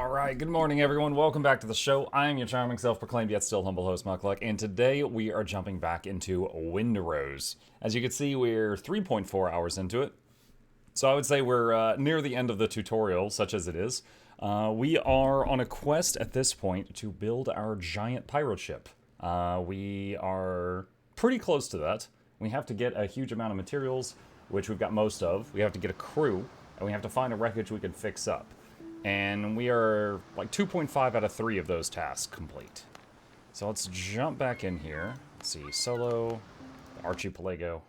Alright, good morning everyone. Welcome back to the show. I am your charming self-proclaimed yet still humble host, Mukluk, and today we are jumping back into Windrose. As you can see, we're 3.4 hours into it. So I would say we're near the end of the tutorial, such as it is. We are on a quest at this point to build our giant pirate ship. We are pretty close to that. We have to get a huge amount of materials, which we've got most of. We have to get a crew, and we have to find a wreckage we can fix up. And we are like 2.5 out of 3 of those tasks complete. So let's jump back in here. Let's see, solo, archipelago,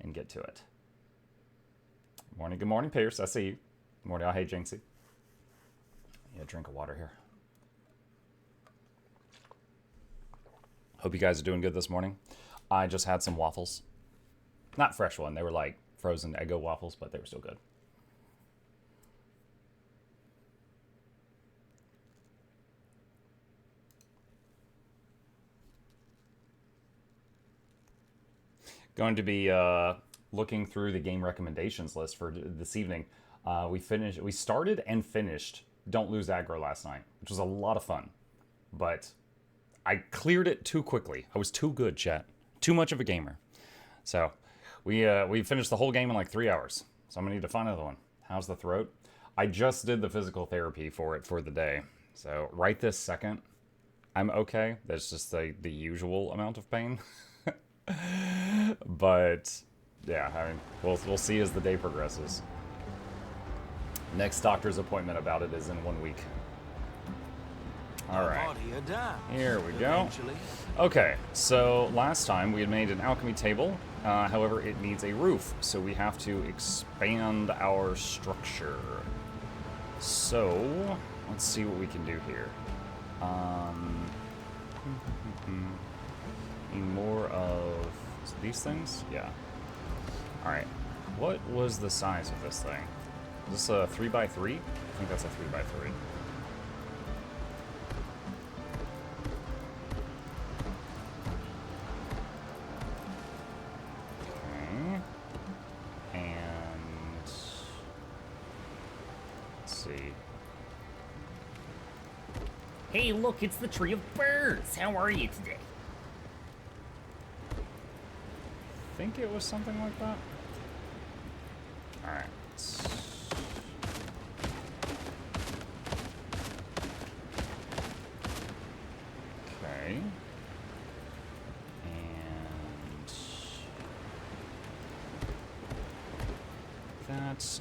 and get to it. Good morning, Pierce. I see you. Good morning. Oh, hey, Jinxie. Yeah, drink of water here. Hope you guys are doing good this morning. I just had some waffles. Not fresh one. They were like frozen Eggo waffles, but they were still good. Going to be looking through the game recommendations list for this evening. We started and finished Don't Lose Aggro last night, which was a lot of fun. But I cleared it too quickly. I was too good, chat. Too much of a gamer. So we finished the whole game in like 3 hours. So I'm gonna need to find another one. How's the throat? I just did the physical therapy for it for the day. So right this second, I'm okay. That's just the usual amount of pain. But yeah, I mean, we'll see as the day progresses. Next doctor's appointment about it is in 1 week. All right, here we go. Okay, so last time we had made an alchemy table. However, it needs a roof, so we have to expand our structure. So let's see what we can do here. Need more of these things? Yeah. Alright. What was the size of this thing? Is this a 3x3? I think that's a 3x3. Okay. And let's see. Hey, look, it's the Tree of Birds. How are you today? I think it was something like that. Alright. Okay.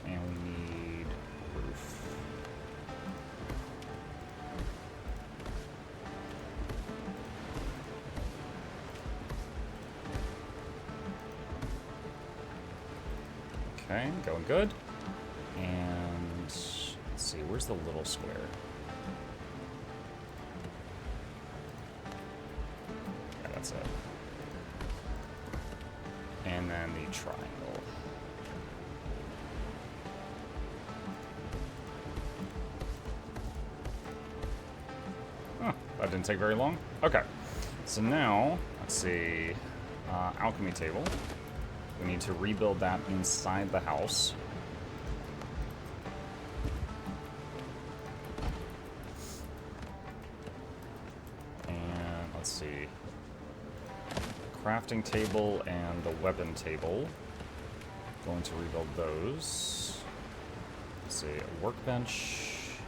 And we need roof. Okay, going good. And let's see, where's the little square? Yeah, that's it. And then the triangle. Huh, that didn't take very long. Okay, so now, let's see, alchemy table. We need to rebuild that inside the house. And let's see. Crafting table and the weapon table. Going to rebuild those. Let's see, a workbench.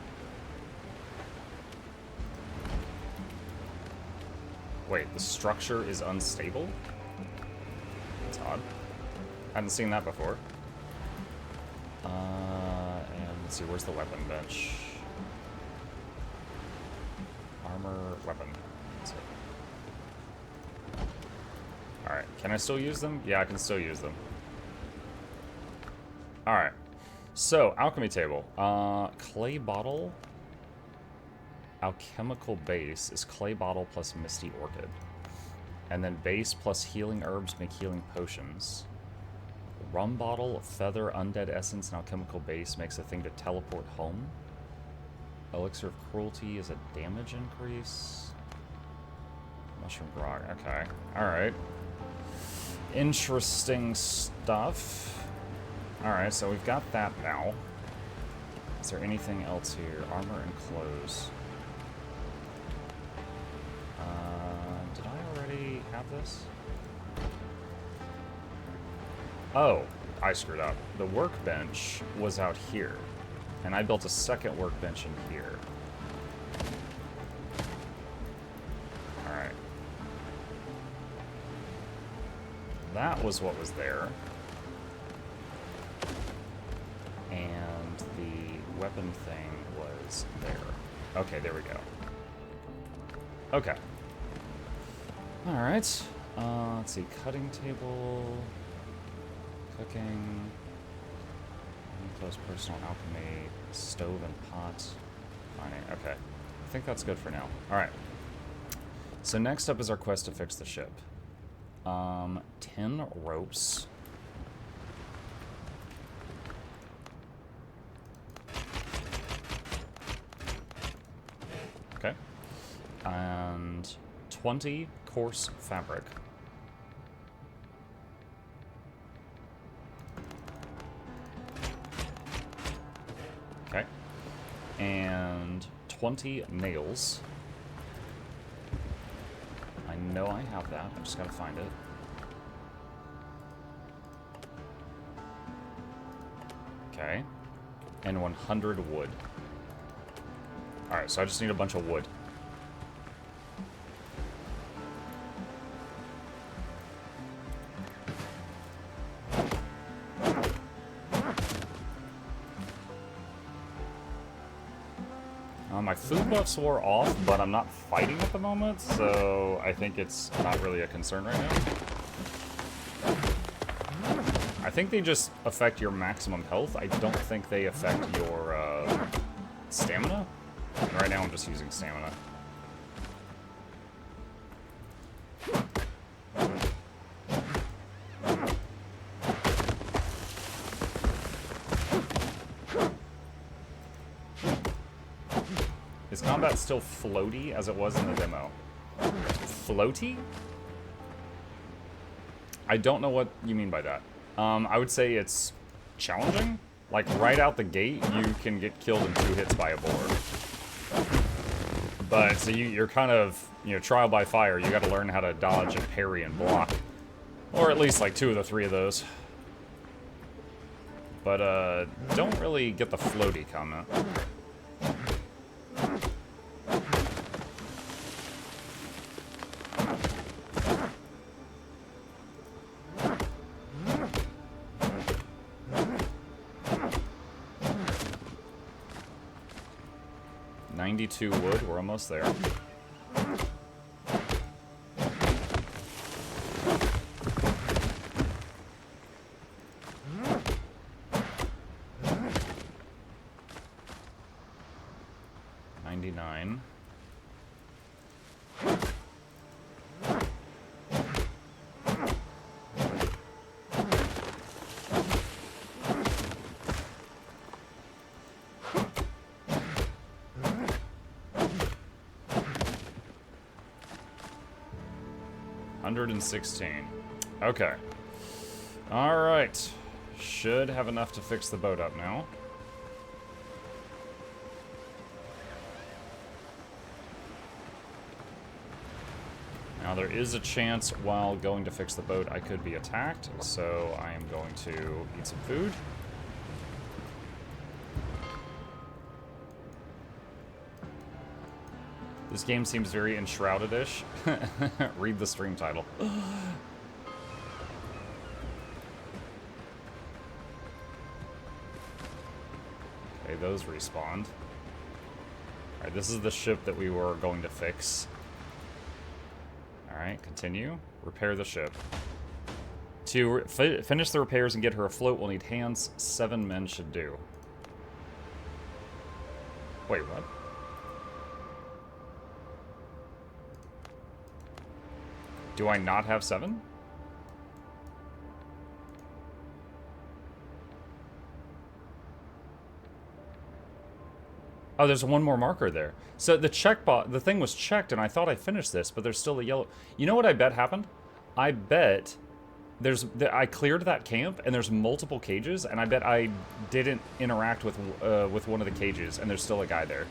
Wait, the structure is unstable? That's odd. Hadn't seen that before. And let's see, where's the weapon bench? Armor, weapon. That's it. Alright, can I still use them? Yeah, I can still use them. Alright. So, alchemy table. Clay bottle. Alchemical base is clay bottle plus misty orchid. And then base plus healing herbs make healing potions. Rum bottle, feather, undead essence, and alchemical base makes a thing to teleport home. Elixir of cruelty is a damage increase. Mushroom grog, okay. Alright. Interesting stuff. Alright, so we've got that now. Is there anything else here? Armor and clothes. Did I already have this? Oh, I screwed up. The workbench was out here. And I built a second workbench in here. Alright. That was what was there. And the weapon thing was there. Okay, there we go. Okay. Alright. Let's see. Cutting table. Cooking. Close personal alchemy. Stove and pot. Mining. Okay. I think that's good for now. Alright. So next up is our quest to fix the ship. 10 ropes. Okay. And 20 coarse fabric. Okay. And 20 nails. I know I have that. I just gotta find it. Okay. And 100 wood. Alright, so I just need a bunch of wood. My food buffs wore off, but I'm not fighting at the moment, so I think it's not really a concern right now. I think they just affect your maximum health. I don't think they affect your stamina. Right now I'm just using stamina. Is combat still floaty as it was in the demo? Floaty? I don't know what you mean by that. I would say it's challenging. Like, right out the gate, you can get killed in 2 hits by a boar. But, so you're kind of, you know, trial by fire. You gotta learn how to dodge and parry and block. Or at least, like, 2 of the 3 of those. But, don't really get the floaty comment. Wood, we're almost there. $99. 116. Okay. Alright. Should have enough to fix the boat up now. Now there is a chance while going to fix the boat I could be attacked, so I am going to eat some food. This game seems very enshrouded-ish. Read the stream title. Okay, those respawned. Alright, this is the ship that we were going to fix. Alright, continue. Repair the ship. To finish the repairs and get her afloat, we'll need hands 7 men should do. Wait, what? Do I not have 7? Oh, there's one more marker there. So the the thing was checked, and I thought I finished this, but there's still a yellow... You know what I bet happened? I bet I cleared that camp, and there's multiple cages, and I bet I didn't interact with one of the cages, and there's still a guy there.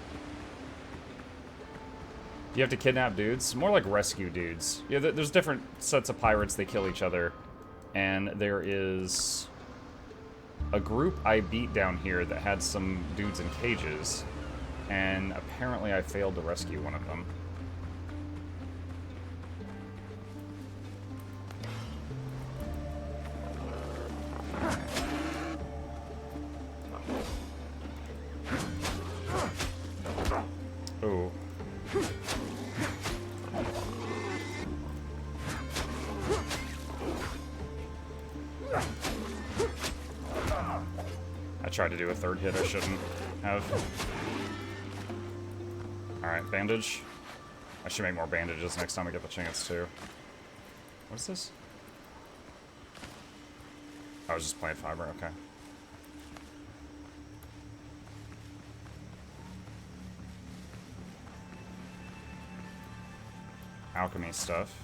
You have to kidnap dudes? More like rescue dudes. Yeah, there's different sets of pirates, they kill each other. And there is a group I beat down here that had some dudes in cages. And apparently I failed to rescue one of them. Oh. I tried to do a third hit I shouldn't have. Alright, bandage. I should make more bandages next time I get the chance to. What is this? I was just plant fiber, okay. Alchemy stuff.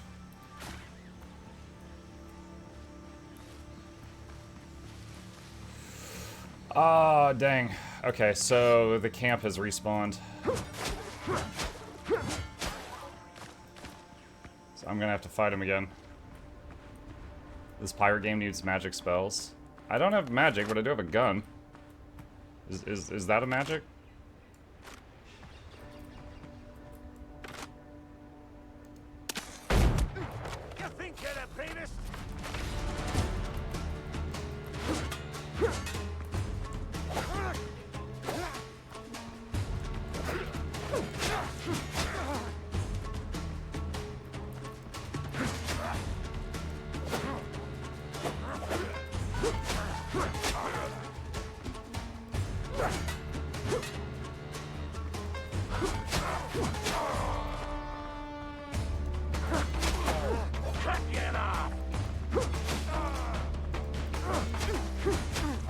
Ah, dang. Okay, so the camp has respawned. So I'm gonna have to fight him again. This pirate game needs magic spells. I don't have magic, but I do have a gun. Is that a magic? You think you're the bravest?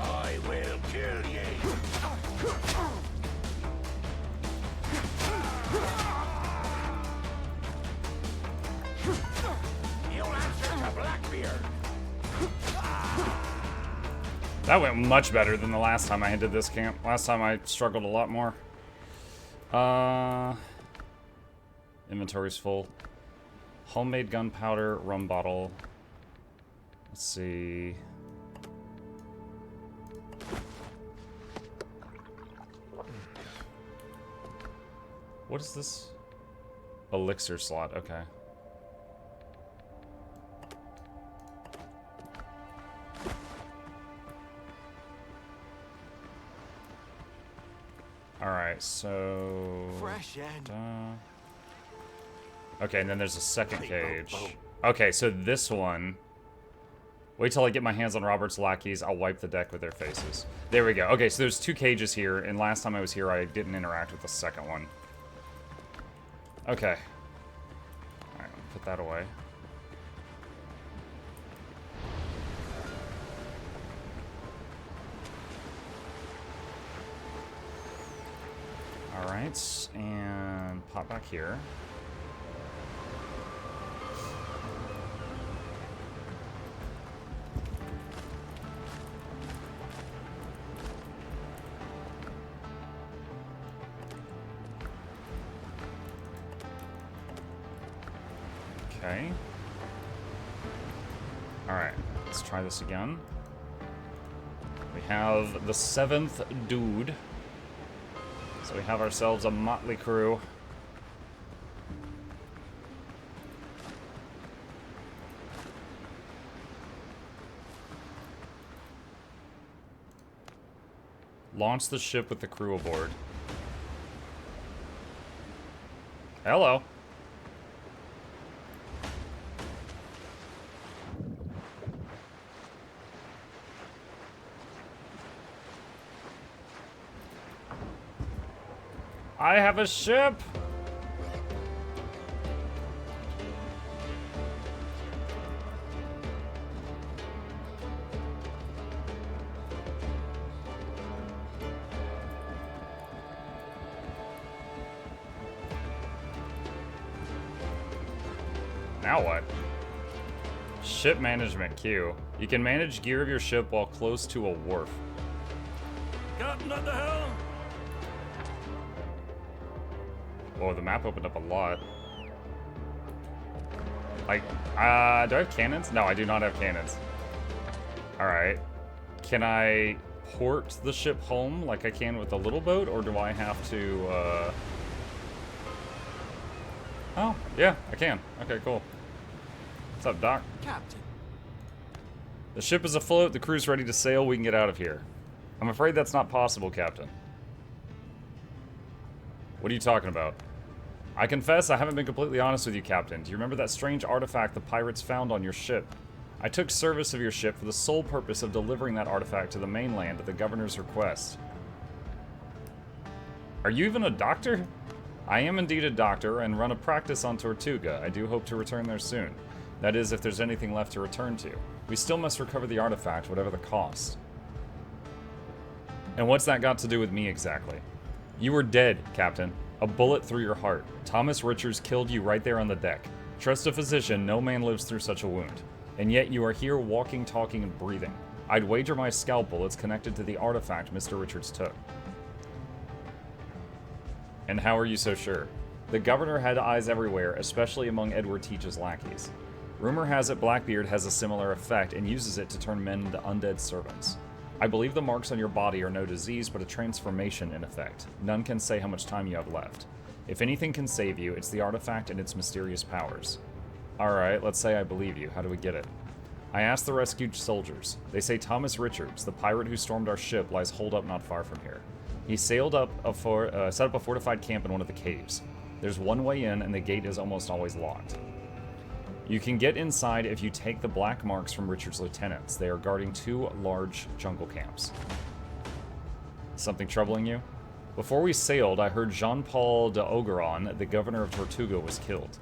I will kill you. You'll answer to Blackbeard. That went much better than the last time I did this camp. Last time I struggled a lot more. Inventory's full. Homemade gunpowder, rum bottle. Let's see. What is this? Elixir slot, okay. Alright, so... Fresh end. Okay, and then there's a second cage. Okay, so this one... Wait till I get my hands on Robert's lackeys, I'll wipe the deck with their faces. There we go. Okay, so there's two cages here, and last time I was here I didn't interact with the second one. Okay. Alright, put that away. Alright, and pop back here. Okay. Alright, let's try this again. We have the 7th dude. So we have ourselves a motley crew. Launch the ship with the crew aboard. Hello. I have a ship! Now what? Ship management queue. You can manage gear of your ship while close to a wharf. Captain at the helm. Oh, the map opened up a lot. Like, do I have cannons? No, I do not have cannons. Alright. Can I port the ship home like I can with the little boat, or do I have to, Oh, yeah, I can. Okay, cool. What's up, Doc? Captain. The ship is afloat, the crew's ready to sail, we can get out of here. I'm afraid that's not possible, Captain. What are you talking about? I confess I haven't been completely honest with you, Captain. Do you remember that strange artifact the pirates found on your ship? I took service of your ship for the sole purpose of delivering that artifact to the mainland at the governor's request. Are you even a doctor? I am indeed a doctor and run a practice on Tortuga. I do hope to return there soon. That is, if there's anything left to return to. We still must recover the artifact, whatever the cost. And what's that got to do with me exactly? You were dead, Captain. A bullet through your heart. Thomas Richards killed you right there on the deck. Trust a physician, no man lives through such a wound. And yet you are here walking, talking, and breathing. I'd wager my scalpel it's connected to the artifact Mr. Richards took. And how are you so sure? The governor had eyes everywhere, especially among Edward Teach's lackeys. Rumor has it Blackbeard has a similar effect and uses it to turn men into undead servants. I believe the marks on your body are no disease, but a transformation in effect. None can say how much time you have left. If anything can save you, it's the artifact and its mysterious powers. Alright, let's say I believe you. How do we get it? I asked the rescued soldiers. They say Thomas Richards, the pirate who stormed our ship, lies holed up not far from here. He sailed up set up a fortified camp in one of the caves. There's one way in, and the gate is almost always locked. You can get inside if you take the black marks from Richard's lieutenants. They are guarding 2 large jungle camps. Something troubling you? Before we sailed, I heard Jean-Paul de Ogeron, the governor of Tortuga, was killed.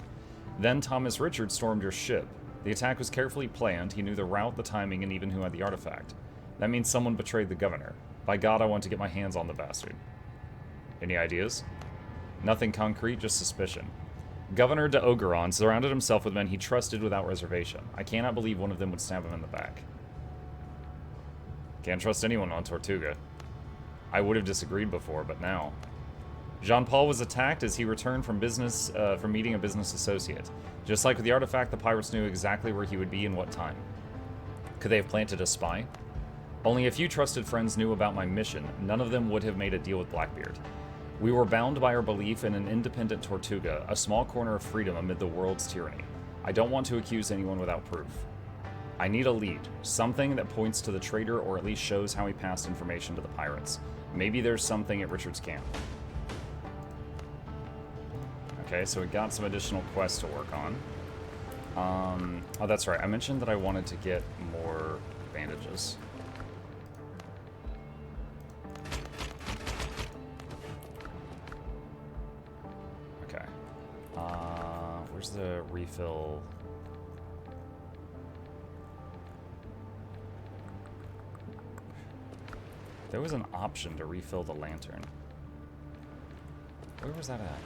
Then Thomas Richards stormed your ship. The attack was carefully planned. He knew the route, the timing, and even who had the artifact. That means someone betrayed the governor. By God, I want to get my hands on the bastard. Any ideas? Nothing concrete, just suspicion. Governor de Ogeron surrounded himself with men he trusted without reservation. I cannot believe one of them would stab him in the back. Can't trust anyone on Tortuga. I would have disagreed before, but now. Jean-Paul was attacked as he returned from meeting a business associate. Just like with the artifact, the pirates knew exactly where he would be and what time. Could they have planted a spy? Only a few trusted friends knew about my mission. None of them would have made a deal with Blackbeard. We were bound by our belief in an independent Tortuga, a small corner of freedom amid the world's tyranny. I don't want to accuse anyone without proof. I need a lead, something that points to the traitor or at least shows how he passed information to the pirates. Maybe there's something at Richard's camp. Okay, so we got some additional quests to work on. Oh, that's right. I mentioned that I wanted to get more bandages. Okay. Where's the refill? There was an option to refill the lantern. Where was that at?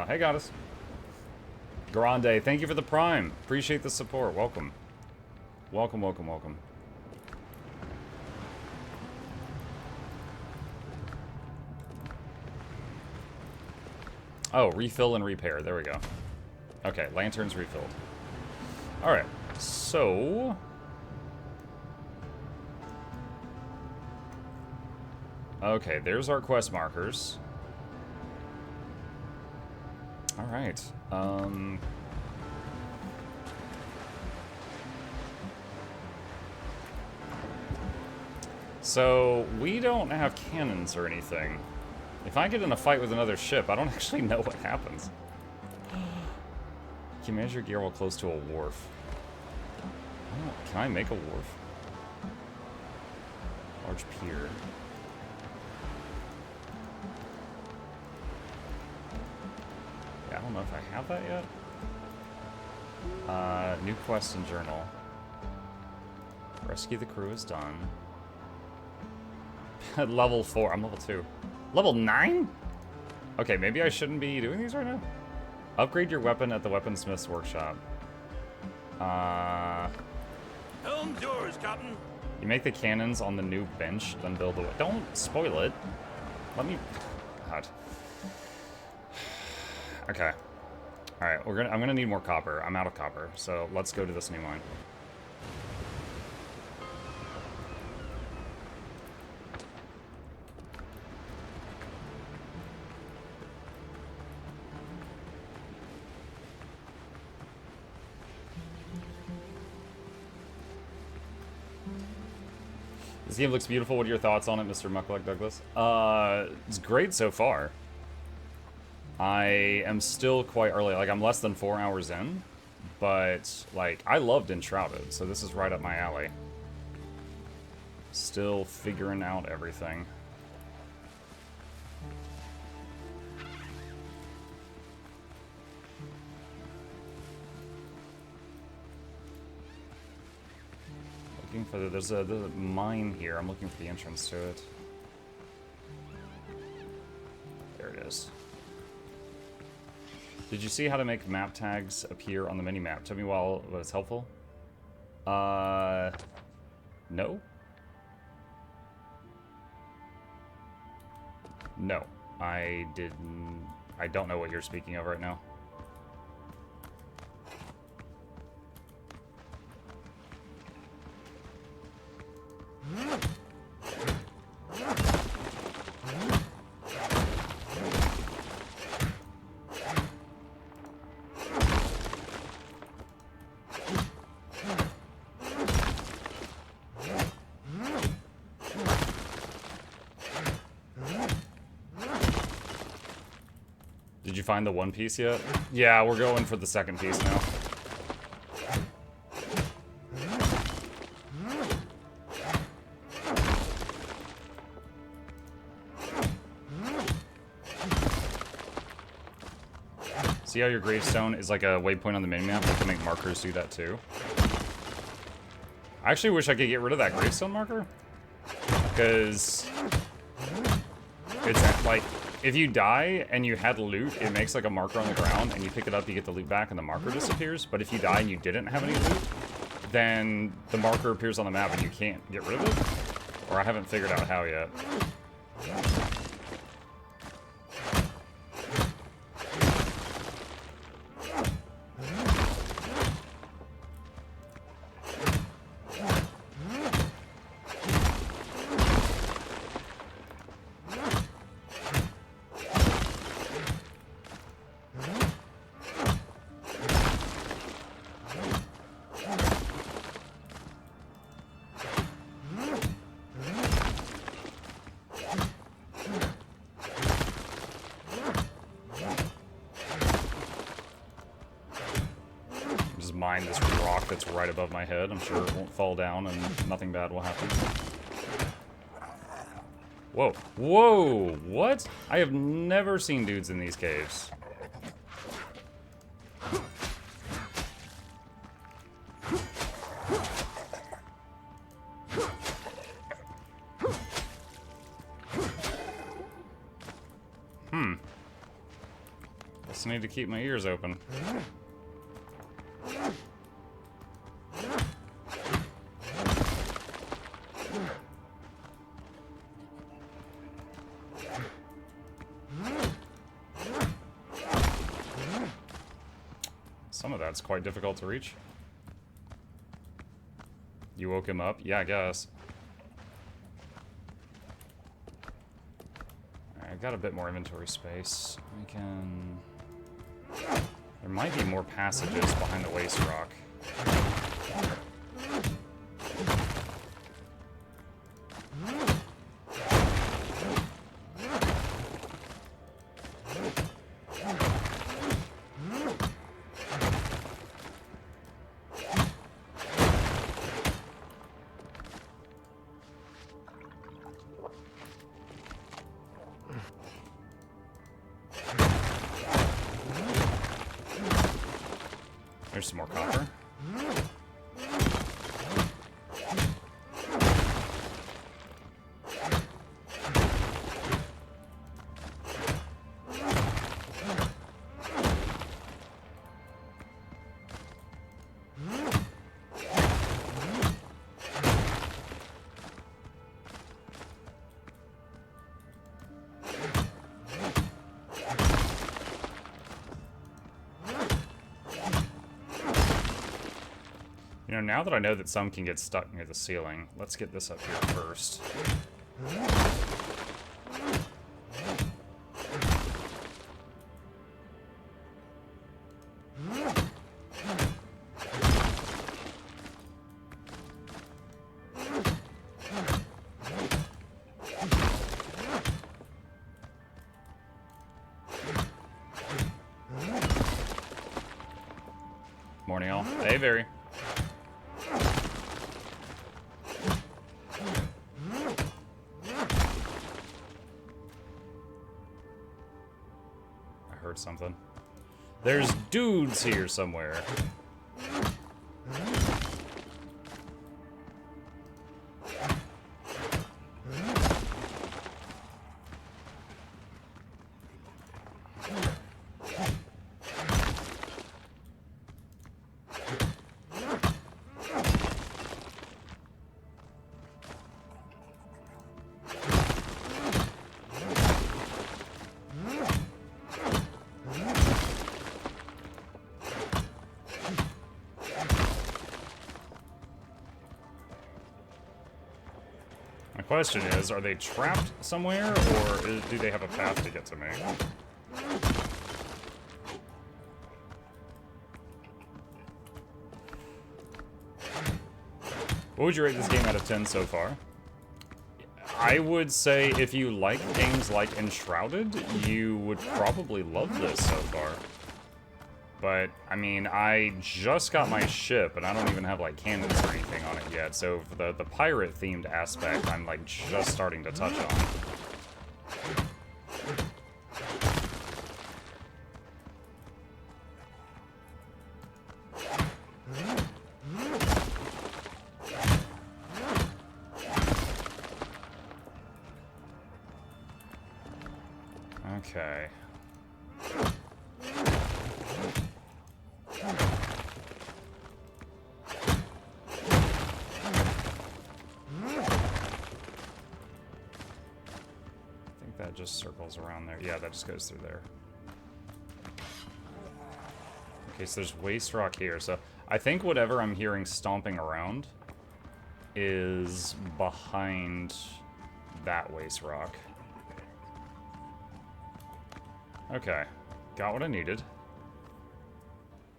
Hey, goddess. Grande, thank you for the prime. Appreciate the support. Welcome. Welcome, welcome, welcome. Oh, refill and repair. There we go. Okay, lanterns refilled. Alright, so... Okay, there's our quest markers. Alright, so, we don't have cannons or anything. If I get in a fight with another ship, I don't actually know what happens. You can manage your gear while close to a wharf. Can I make a wharf? Large pier. Yeah, I don't know if I have that yet. New quest and journal. Rescue the crew is done. Level 4. I'm level 2. Level 9? Okay, maybe I shouldn't be doing these right now. Upgrade your weapon at the weaponsmith's workshop. Helm's yours, Captain. You make the cannons on the new bench, then build the... Don't spoil it. Let me... God. Okay. Alright, I'm gonna need more copper. I'm out of copper, so let's go to this new mine. This game looks beautiful. What are your thoughts on it, Mr. Mukluk Douglas? It's great so far. I am still quite early. Like, I'm less than 4 hours in. But, like, I loved Enshrouded, so this is right up my alley. Still figuring out everything. Looking for there's a mine here. I'm looking for the entrance to it. There it is. Did you see how to make map tags appear on the mini-map? Tell me while it's helpful. No? No. I didn't... I don't know what you're speaking of right now. Did you find the one piece yet? Yeah, we're going for the second piece now. See how your gravestone is like a waypoint on the minimap? I can make markers do that too. I actually wish I could get rid of that gravestone marker. Because it's like, if you die and you had loot, it makes like a marker on the ground, and you pick it up, you get the loot back, and the marker disappears. But if you die and you didn't have any loot, then the marker appears on the map and you can't get rid of it. Or I haven't figured out how yet. Mine this rock that's right above my head. I'm sure it won't fall down and nothing bad will happen. Whoa. Whoa! What? I have never seen dudes in these caves. Just need to keep my ears open. Some of that's quite difficult to reach. You woke him up? Yeah, I guess. Alright, I've got a bit more inventory space. We can... There might be more passages behind the waste rock. There's some more copper. You know, now that I know that some can get stuck near the ceiling, let's get this up here first. Morning, all. Hey, Barry. I heard something. There's dudes here somewhere. My question is, are they trapped somewhere, or do they have a path to get to me? What would you rate this game out of 10 so far? I would say if you like games like Enshrouded, you would probably love this so far. But, I mean, I just got my ship, and I don't even have, like, cannons or anything on it yet, so for the pirate-themed aspect, I'm, like, just starting to touch on. Okay. That just circles around there. Yeah, that just goes through there. Okay, so there's waste rock here. So I think whatever I'm hearing stomping around is behind that waste rock. Okay, got what I needed.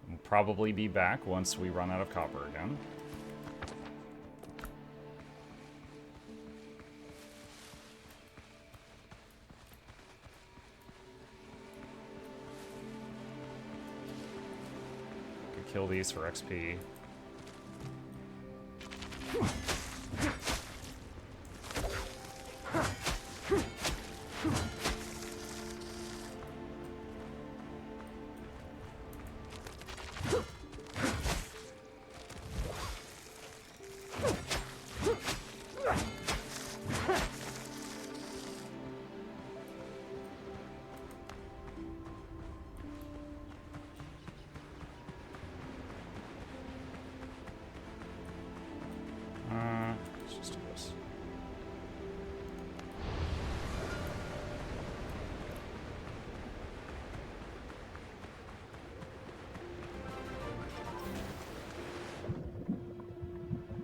We'll probably be back once we run out of copper again. Kill these for XP. Let's just do this.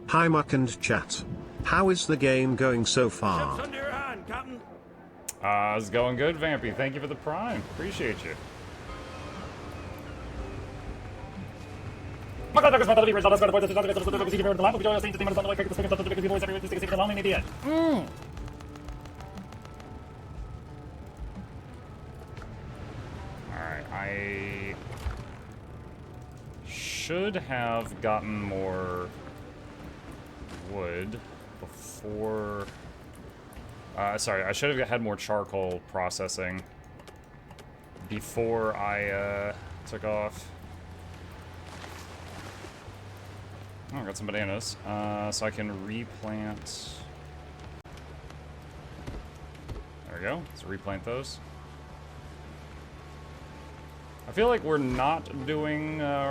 Hi Muck and chat. How is the game going so far? Ship's under your hand, Captain. It's going good, Vampy. Thank you for the prime. Appreciate you. Alright, I should have gotten more wood before... sorry, I should have had more charcoal processing before I took off. Oh, I got some bananas. So I can replant... There we go. Let's replant those. I feel like we're not doing